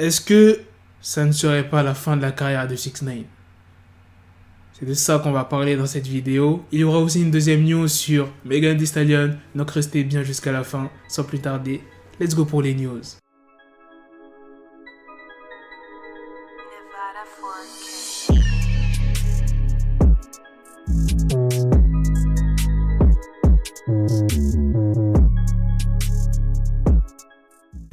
Est-ce que ça ne serait pas la fin de la carrière de 6ix9ine? C'est de ça qu'on va parler dans cette vidéo. Il y aura aussi une deuxième news sur Megan Thee Stallion. Donc restez bien jusqu'à la fin. Sans plus tarder, let's go pour les news.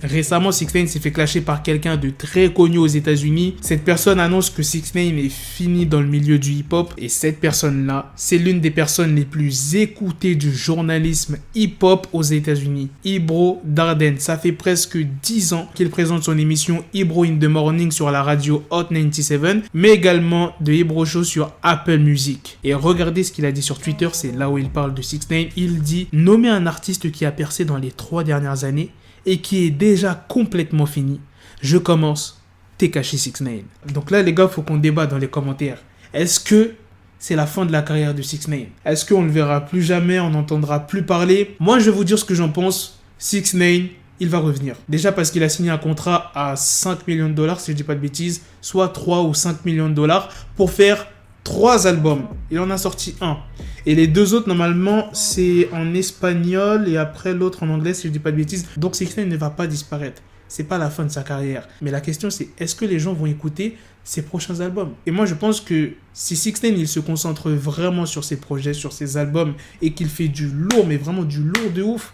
Récemment, 6ix9ine s'est fait clasher par quelqu'un de très connu aux États-Unis. Cette personne annonce que 6ix9ine est fini dans le milieu du hip-hop. Et cette personne-là, c'est l'une des personnes les plus écoutées du journalisme hip-hop aux États-Unis. Ebro Darden, ça fait presque 10 ans qu'il présente son émission Ebro in the Morning sur la radio Hot 97, mais également de Ebro Show sur Apple Music. Et regardez ce qu'il a dit sur Twitter, c'est là où il parle de 6ix9ine. Il dit « Nommer un artiste qui a percé dans les 3 dernières années et qui est déjà complètement fini. Je commence, Tekashi 6ix9ine. » Donc là, les gars, il faut qu'on débat dans les commentaires. Est-ce que c'est la fin de la carrière de 6ix9ine? Est-ce qu'on ne le verra plus jamais, on n'entendra plus parler? Moi, je vais vous dire ce que j'en pense. 6ix9ine, il va revenir. Déjà parce qu'il a signé un contrat à 5 millions de dollars, si je dis pas de bêtises, soit 3 ou 5 millions de dollars pour faire 3 albums. Il en a sorti un. Et les 2 autres, normalement, c'est en espagnol et après l'autre en anglais, si je dis pas de bêtises. Donc 6ix9ine ne va pas disparaître. C'est pas la fin de sa carrière. Mais la question, c'est est-ce que les gens vont écouter ses prochains albums? Et moi, je pense que si 6ix9ine, il se concentre vraiment sur ses projets, sur ses albums et qu'il fait du lourd, mais vraiment du lourd de ouf,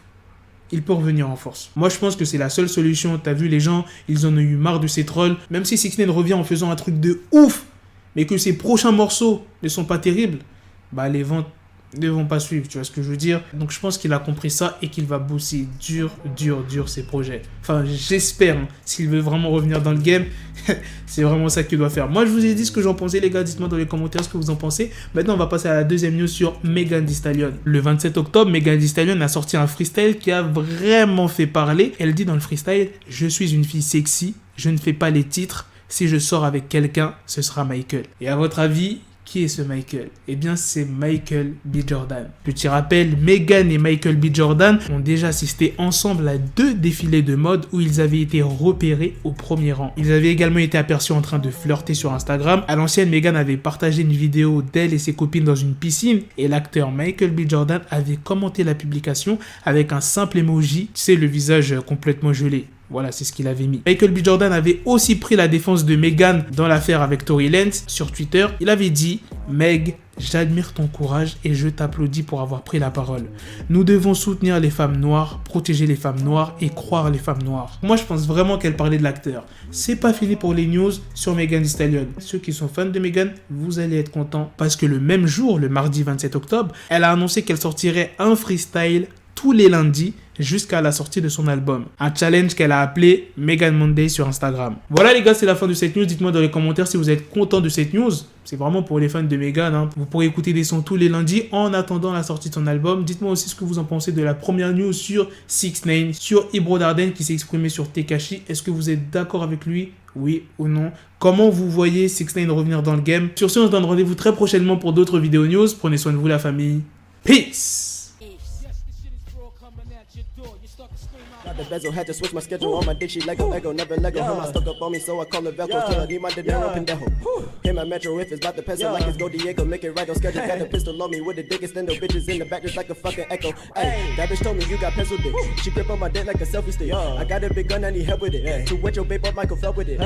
il peut revenir en force. Moi, je pense que c'est la seule solution. T'as vu, les gens, ils en ont eu marre de ces trolls. Même si 6ix9ine revient en faisant un truc de ouf, mais que ses prochains morceaux ne sont pas terribles, bah les ventes ne vont pas suivre, tu vois ce que je veux dire? Donc je pense qu'il a compris ça et qu'il va bosser dur ses projets. Enfin, j'espère, hein, s'il veut vraiment revenir dans le game, c'est vraiment ça qu'il doit faire. Moi, je vous ai dit ce que j'en pensais, les gars. Dites-moi dans les commentaires ce que vous en pensez. Maintenant, on va passer à la deuxième news sur Megan Thee Stallion. Le 27 octobre, Megan Thee Stallion a sorti un freestyle qui a vraiment fait parler. Elle dit dans le freestyle « Je suis une fille sexy, je ne fais pas les titres. Si je sors avec quelqu'un, ce sera Michael. » Et à votre avis, qui est ce Michael? Eh bien, c'est Michael B. Jordan. Petit rappel, Megan et Michael B. Jordan ont déjà assisté ensemble à 2 défilés de mode où ils avaient été repérés au premier rang. Ils avaient également été aperçus en train de flirter sur Instagram. À l'ancienne, Megan avait partagé une vidéo d'elle et ses copines dans une piscine et l'acteur Michael B. Jordan avait commenté la publication avec un simple emoji, tu sais, le visage complètement gelé. Voilà, c'est ce qu'il avait mis. Michael B. Jordan avait aussi pris la défense de Megan dans l'affaire avec Tory Lanez sur Twitter. Il avait dit « Meg, j'admire ton courage et je t'applaudis pour avoir pris la parole. Nous devons soutenir les femmes noires, protéger les femmes noires et croire les femmes noires. » Moi, je pense vraiment qu'elle parlait de l'acteur. C'est pas fini pour les news sur Megan Thee Stallion. Ceux qui sont fans de Megan, vous allez être contents parce que le même jour, le mardi 27 octobre, elle a annoncé qu'elle sortirait un freestyle tous les lundis jusqu'à la sortie de son album. Un challenge qu'elle a appelé Megan Monday sur Instagram. Voilà les gars, c'est la fin de cette news. Dites-moi dans les commentaires si vous êtes content de cette news. C'est vraiment pour les fans de Megan, hein. Vous pourrez écouter des sons tous les lundis en attendant la sortie de son album. Dites-moi aussi ce que vous en pensez de la première news sur 6ix9ine, sur Ebro Darden qui s'est exprimé sur Tekashi. Est-ce que vous êtes d'accord avec lui? Oui ou non? Comment vous voyez 6ix9ine revenir dans le game? Sur ce, on se donne rendez-vous très prochainement pour d'autres vidéos news. Prenez soin de vous la famille. Peace! Got the bezel, had to switch my schedule on my dick, she like a Lego, never Lego. Him, I stuck up on me, so I call her Velcro. Tell her, need my dinero pendejo. Him, my metro, if it's about the peso, like it's Go Diego, make it right on schedule. Got the pistol on me with the dick, extendo bitches in the back, just like a fucking echo. Hey, that bitch told me you got pencil dick. She grip on my dick like a selfie stick. I got a big gun, I need help with it. To wet your babe up, Michael fell with it.